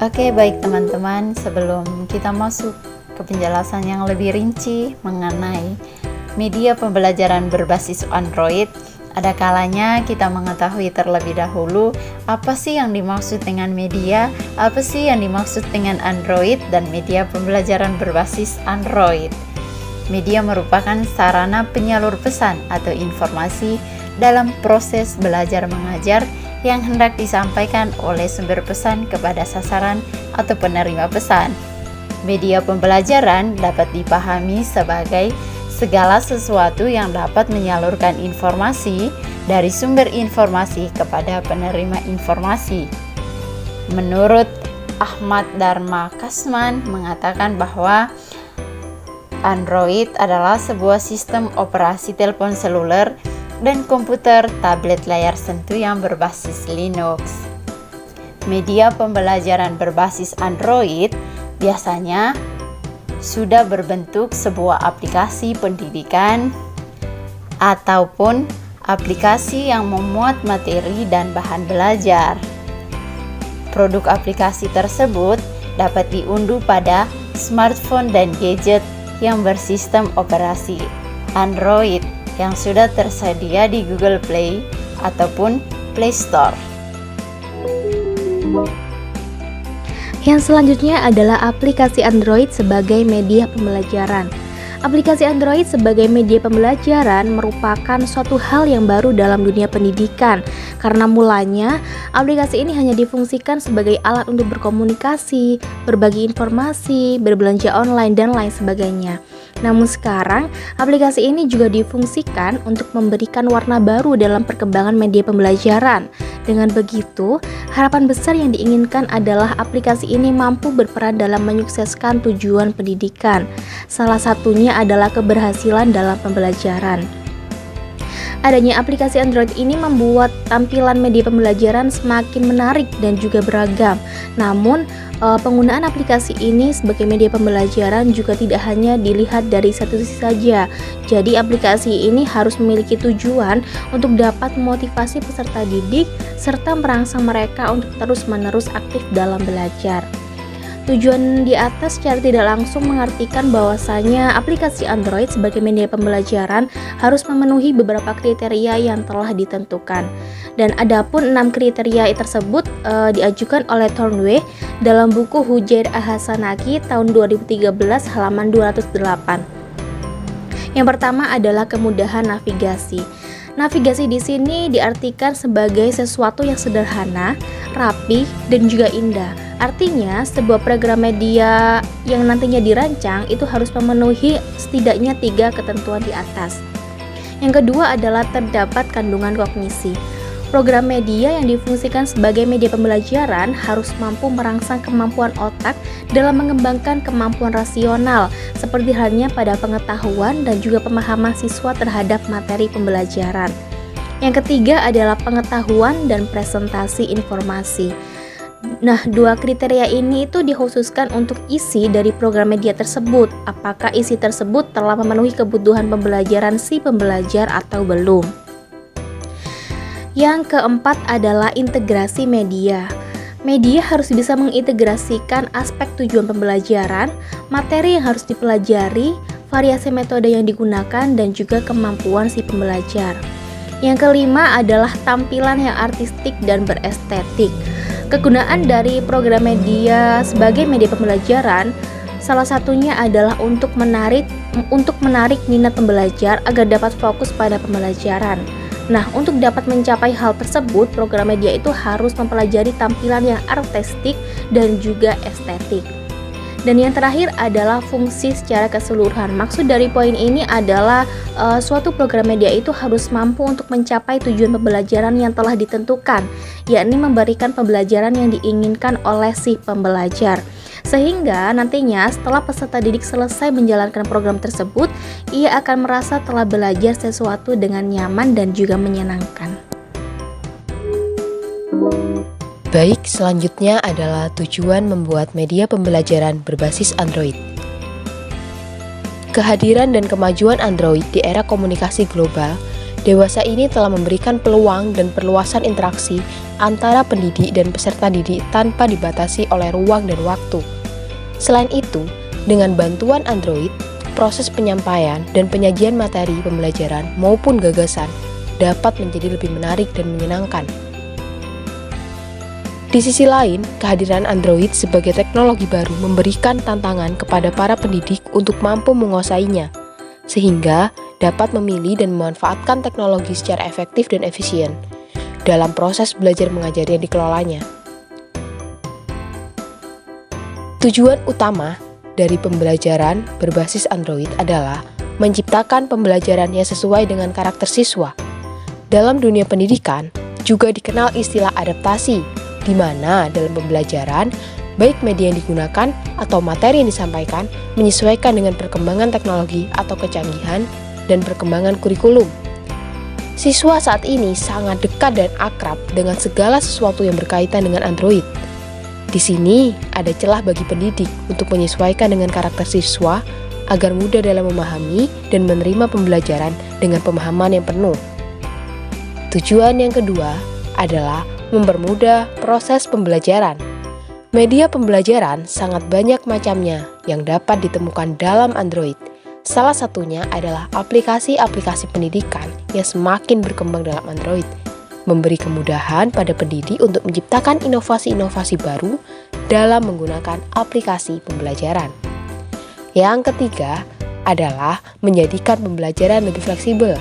Oke, baik teman-teman, sebelum kita masuk ke penjelasan yang lebih rinci mengenai media pembelajaran berbasis Android, ada kalanya kita mengetahui terlebih dahulu apa sih yang dimaksud dengan media, apa sih yang dimaksud dengan Android dan media pembelajaran berbasis Android. Media merupakan sarana penyalur pesan atau informasi dalam proses belajar mengajar yang hendak disampaikan oleh sumber pesan kepada sasaran atau penerima pesan. Media pembelajaran dapat dipahami sebagai segala sesuatu yang dapat menyalurkan informasi dari sumber informasi kepada penerima informasi. Menurut Ahmad Dharma Kasman mengatakan bahwa Android adalah sebuah sistem operasi telepon seluler dan komputer tablet layar sentuh yang berbasis Linux. Media pembelajaran berbasis Android biasanya sudah berbentuk sebuah aplikasi pendidikan ataupun aplikasi yang memuat materi dan bahan belajar. Produk aplikasi tersebut dapat diunduh pada smartphone dan gadget yang bersistem operasi Android yang sudah tersedia di Google Play ataupun Play Store. Yang selanjutnya adalah aplikasi Android sebagai media pembelajaran. Aplikasi Android sebagai media pembelajaran merupakan suatu hal yang baru dalam dunia pendidikan, karena mulanya aplikasi ini hanya difungsikan sebagai alat untuk berkomunikasi, berbagi informasi, berbelanja online, dan lain sebagainya. Namun sekarang, aplikasi ini juga difungsikan untuk memberikan warna baru dalam perkembangan media pembelajaran. Dengan begitu, harapan besar yang diinginkan adalah aplikasi ini mampu berperan dalam menyukseskan tujuan pendidikan. Salah satunya adalah keberhasilan dalam pembelajaran. Adanya aplikasi Android ini membuat tampilan media pembelajaran semakin menarik dan juga beragam. Namun, penggunaan aplikasi ini sebagai media pembelajaran juga tidak hanya dilihat dari satu sisi saja. Jadi, aplikasi ini harus memiliki tujuan untuk dapat memotivasi peserta didik serta merangsang mereka untuk terus-menerus aktif dalam belajar. Tujuan di atas secara tidak langsung mengartikan bahwasanya aplikasi Android sebagai media pembelajaran harus memenuhi beberapa kriteria yang telah ditentukan. Dan adapun 6 kriteria tersebut diajukan oleh Thornway dalam buku Hujair Ahasanaki tahun 2013 halaman 208. Yang pertama adalah kemudahan navigasi. Navigasi di sini diartikan sebagai sesuatu yang sederhana, rapi, dan juga indah. Artinya, sebuah program media yang nantinya dirancang itu harus memenuhi setidaknya 3 ketentuan di atas. Yang kedua adalah terdapat kandungan kognisi. Program media yang difungsikan sebagai media pembelajaran harus mampu merangsang kemampuan otak dalam mengembangkan kemampuan rasional, seperti halnya pada pengetahuan dan juga pemahaman siswa terhadap materi pembelajaran. Yang ketiga adalah pengetahuan dan presentasi informasi. Nah, 2 kriteria ini itu dikhususkan untuk isi dari program media tersebut. Apakah isi tersebut telah memenuhi kebutuhan pembelajaran si pembelajar atau belum? Yang keempat adalah integrasi media. Media harus bisa mengintegrasikan aspek tujuan pembelajaran, materi yang harus dipelajari, variasi metode yang digunakan, dan juga kemampuan si pembelajar. Yang kelima adalah tampilan yang artistik dan berestetik. Kegunaan dari program media sebagai media pembelajaran salah satunya adalah untuk menarik minat pembelajar agar dapat fokus pada pembelajaran. Nah, untuk dapat mencapai hal tersebut, program media itu harus mempelajari tampilan yang artistik dan juga estetik. Dan yang terakhir adalah fungsi secara keseluruhan. Maksud dari poin ini adalah suatu program media itu harus mampu untuk mencapai tujuan pembelajaran yang telah ditentukan, yakni memberikan pembelajaran yang diinginkan oleh si pembelajar. Sehingga nantinya setelah peserta didik selesai menjalankan program tersebut, ia akan merasa telah belajar sesuatu dengan nyaman dan juga menyenangkan. Baik, selanjutnya adalah tujuan membuat media pembelajaran berbasis Android. Kehadiran dan kemajuan Android di era komunikasi global Dewasa ini telah memberikan peluang dan perluasan interaksi antara pendidik dan peserta didik tanpa dibatasi oleh ruang dan waktu. Selain itu, dengan bantuan Android, proses penyampaian dan penyajian materi pembelajaran maupun gagasan dapat menjadi lebih menarik dan menyenangkan. Di sisi lain, kehadiran Android sebagai teknologi baru memberikan tantangan kepada para pendidik untuk mampu menguasainya, sehingga dapat memilih dan memanfaatkan teknologi secara efektif dan efisien dalam proses belajar mengajar yang dikelolanya. Tujuan utama dari pembelajaran berbasis Android adalah menciptakan pembelajaran yang sesuai dengan karakter siswa. Dalam dunia pendidikan, juga dikenal istilah adaptasi, di mana dalam pembelajaran, baik media yang digunakan atau materi yang disampaikan menyesuaikan dengan perkembangan teknologi atau kecanggihan dan perkembangan kurikulum. Siswa saat ini sangat dekat dan akrab dengan segala sesuatu yang berkaitan dengan Android. Di sini ada celah bagi pendidik untuk menyesuaikan dengan karakter siswa agar mudah dalam memahami dan menerima pembelajaran dengan pemahaman yang penuh. Tujuan yang kedua adalah mempermudah proses pembelajaran. Media pembelajaran sangat banyak macamnya yang dapat ditemukan dalam Android. Salah satunya adalah aplikasi-aplikasi pendidikan yang semakin berkembang dalam Android, memberi kemudahan pada pendidik untuk menciptakan inovasi-inovasi baru dalam menggunakan aplikasi pembelajaran. Yang ketiga adalah menjadikan pembelajaran lebih fleksibel.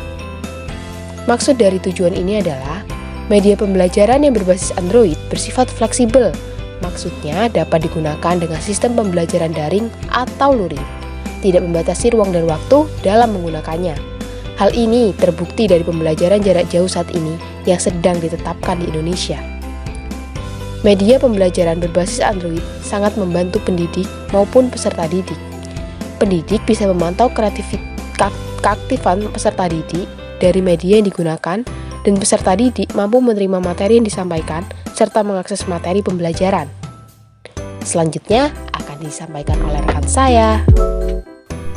Maksud dari tujuan ini adalah media pembelajaran yang berbasis Android bersifat fleksibel. Maksudnya dapat digunakan dengan sistem pembelajaran daring atau luring, tidak membatasi ruang dan waktu dalam menggunakannya. Hal ini terbukti dari pembelajaran jarak jauh saat ini yang sedang ditetapkan di Indonesia. Media pembelajaran berbasis Android sangat membantu pendidik maupun peserta didik. Pendidik bisa memantau keaktifan peserta didik dari media yang digunakan, dan peserta didik mampu menerima materi yang disampaikan serta mengakses materi pembelajaran. Selanjutnya akan disampaikan oleh rekan saya.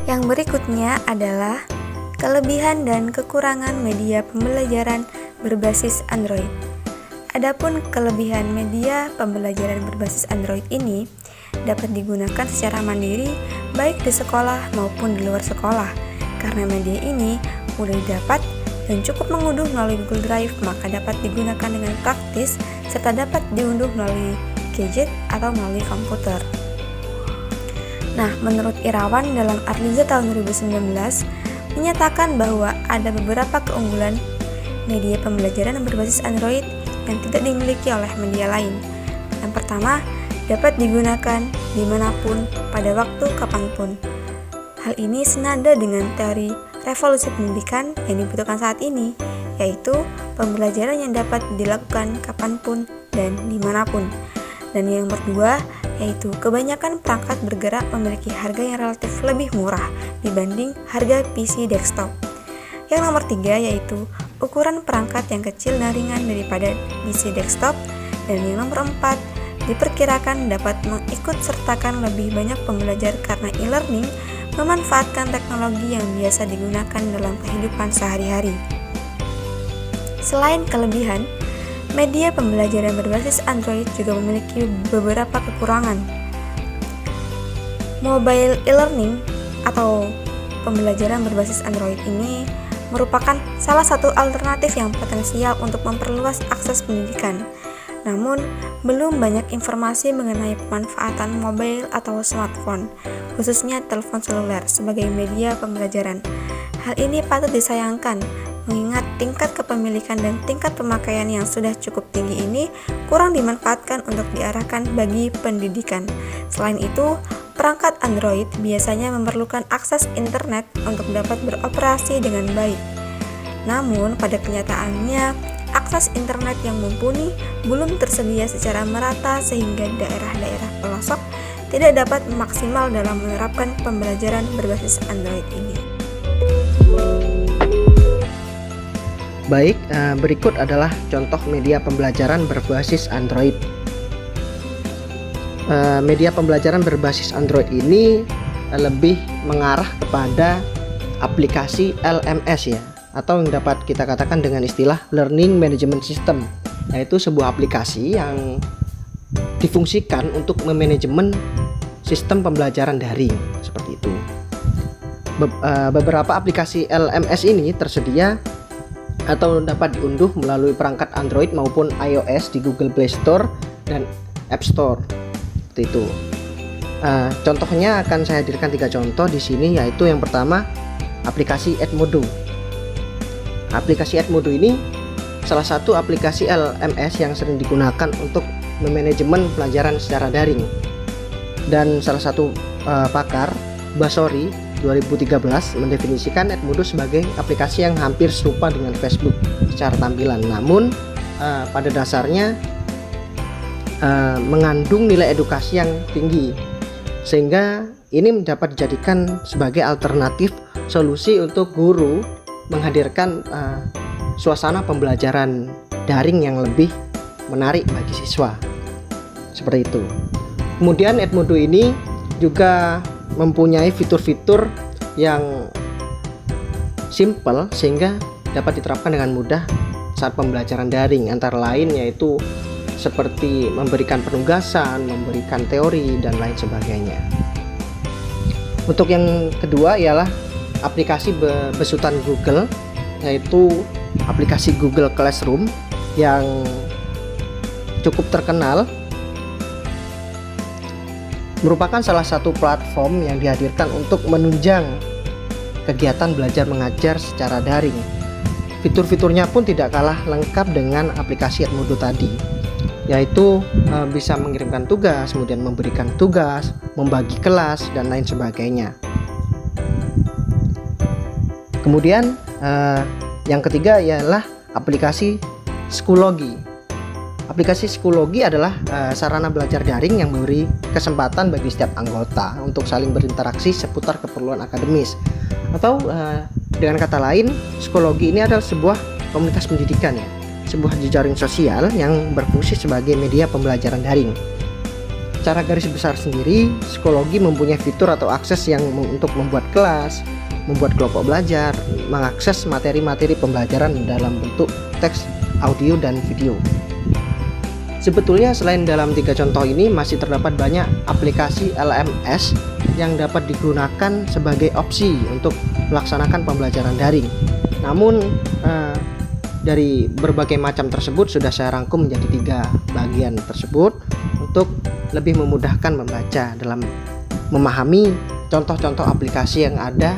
Yang berikutnya adalah kelebihan dan kekurangan media pembelajaran berbasis Android. Adapun kelebihan media pembelajaran berbasis Android ini dapat digunakan secara mandiri baik di sekolah maupun di luar sekolah. Karena media ini mudah didapat dan cukup mengunduh melalui Google Drive, maka dapat digunakan dengan praktis serta dapat diunduh melalui gadget atau melalui komputer. Nah, menurut Irawan dalam Arliza tahun 2019 menyatakan bahwa ada beberapa keunggulan media pembelajaran yang berbasis Android yang tidak dimiliki oleh media lain. Yang pertama, dapat digunakan dimanapun, pada waktu kapanpun. Hal ini senada dengan teori revolusi pendidikan yang dibutuhkan saat ini, yaitu pembelajaran yang dapat dilakukan kapanpun dan dimanapun. Dan yang kedua, yaitu kebanyakan perangkat bergerak memiliki harga yang relatif lebih murah dibanding harga PC desktop. Yang nomor 3 yaitu ukuran perangkat yang kecil dan ringan daripada PC desktop. Dan yang nomor 4, diperkirakan dapat mengikut sertakan lebih banyak pembelajar karena e-learning memanfaatkan teknologi yang biasa digunakan dalam kehidupan sehari-hari. Selain kelebihan, media pembelajaran berbasis Android juga memiliki beberapa kekurangan. Mobile e-learning atau pembelajaran berbasis Android ini merupakan salah satu alternatif yang potensial untuk memperluas akses pendidikan. Namun, belum banyak informasi mengenai pemanfaatan mobile atau smartphone, khususnya telepon seluler sebagai media pembelajaran. Hal ini patut disayangkan, mengingat tingkat kepemilikan dan tingkat pemakaian yang sudah cukup tinggi ini kurang dimanfaatkan untuk diarahkan bagi pendidikan. Selain itu, perangkat Android biasanya memerlukan akses internet untuk dapat beroperasi dengan baik. Namun, pada kenyataannya, akses internet yang mumpuni belum tersedia secara merata sehingga daerah-daerah pelosok tidak dapat maksimal dalam menerapkan pembelajaran berbasis Android ini. Baik, berikut adalah contoh media pembelajaran berbasis Android. Media pembelajaran berbasis Android ini lebih mengarah kepada aplikasi LMS ya, atau yang dapat kita katakan dengan istilah Learning Management System, yaitu sebuah aplikasi yang difungsikan untuk memanajemen sistem pembelajaran daring seperti itu. Beberapa aplikasi LMS ini tersedia atau dapat diunduh melalui perangkat Android maupun iOS di Google Play Store dan App Store. Seperti itu. Contohnya akan saya hadirkan 3 contoh di sini, yaitu yang pertama aplikasi Edmodo. Aplikasi Edmodo ini salah satu aplikasi LMS yang sering digunakan untuk memanajemen pelajaran secara daring. Dan salah satu pakar, Basori 2013, mendefinisikan Edmodo sebagai aplikasi yang hampir serupa dengan Facebook secara tampilan, namun pada dasarnya mengandung nilai edukasi yang tinggi, sehingga ini dapat dijadikan sebagai alternatif solusi untuk guru menghadirkan suasana pembelajaran daring yang lebih menarik bagi siswa. Seperti itu. Kemudian Edmodo ini juga mempunyai fitur-fitur yang simple sehingga dapat diterapkan dengan mudah saat pembelajaran daring, antara lain yaitu seperti memberikan penugasan, memberikan teori, dan lain sebagainya. Untuk yang kedua ialah aplikasi besutan Google, yaitu aplikasi Google Classroom yang cukup terkenal, merupakan salah satu platform yang dihadirkan untuk menunjang kegiatan belajar mengajar secara daring. Fitur-fiturnya pun tidak kalah lengkap dengan aplikasi Edmodo tadi, yaitu bisa mengirimkan tugas, kemudian memberikan tugas, membagi kelas, dan lain sebagainya. Kemudian yang ketiga ialah aplikasi Schoology. Aplikasi Schoology adalah sarana belajar daring yang memberi kesempatan bagi setiap anggota untuk saling berinteraksi seputar keperluan akademis. Atau dengan kata lain, Schoology ini adalah sebuah komunitas pendidikan, ya, sebuah jejaring sosial yang berfungsi sebagai media pembelajaran daring. Secara garis besar sendiri, Schoology mempunyai fitur atau akses yang untuk membuat kelas, membuat kelompok belajar, mengakses materi-materi pembelajaran dalam bentuk teks, audio, dan video. Sebetulnya selain dalam 3 contoh ini, masih terdapat banyak aplikasi LMS yang dapat digunakan sebagai opsi untuk melaksanakan pembelajaran daring. Namun dari berbagai macam tersebut sudah saya rangkum menjadi 3 bagian tersebut untuk lebih memudahkan membaca dalam memahami contoh-contoh aplikasi yang ada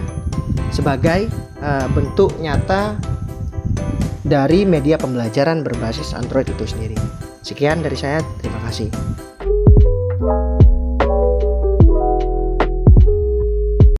sebagai bentuk nyata dari media pembelajaran berbasis Android itu sendiri. Sekian dari saya, terima kasih.